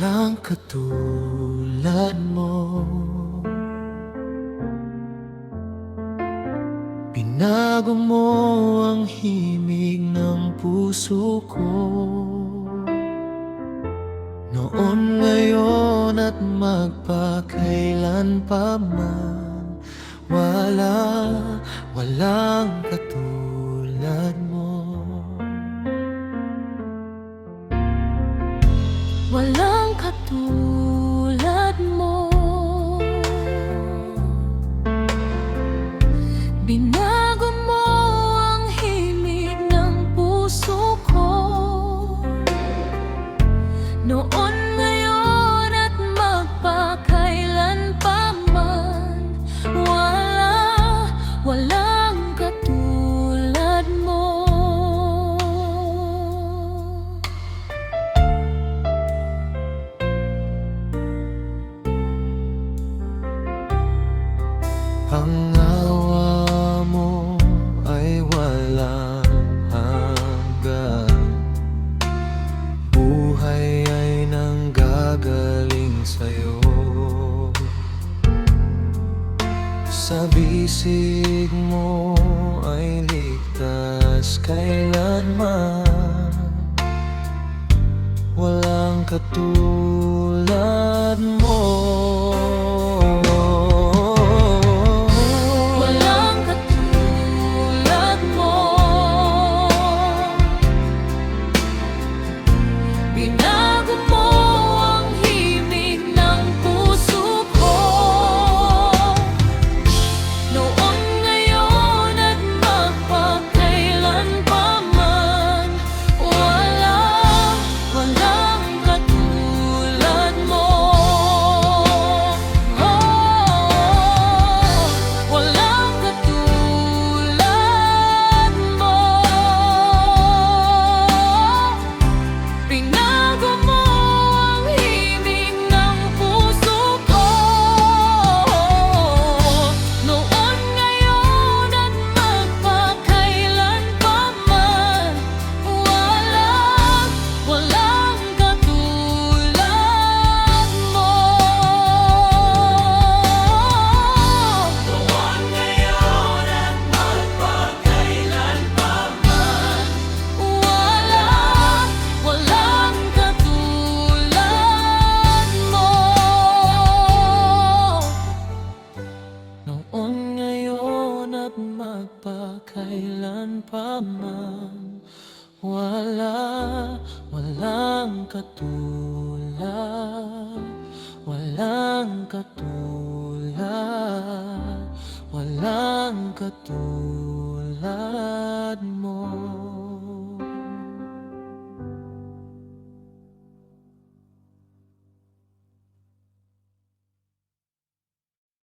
Walang katulad mo. Binago mo ang himig ng puso ko. Noon, ngayon at magpakailan pa man, walang katulad mo. Walang katulad mo. Binago mo ang himig ng puso ko. Noon, ngayon at magpakailan pa man, walang katulad mo. Ang awa mo ay walang hanggan. Buhay ay nanggagaling sa'yo. Sa bisig mo ay ligtas kailanman. Walang katulad mo. Binago mo ang himig ng puso ko. Noon, ngayon at magpakailan pa man, walang katulad mo. Walang katulad mo. Binago mo ang himig ng puso ko. Noon, ngayon at magpakailan pa man, walang katulad mo. Noon, ngayon at magpakailan pa man, walang katulad mo. Noon, ngayon at magpakailan pa man, walang katulad, walang katulad, walang katulad.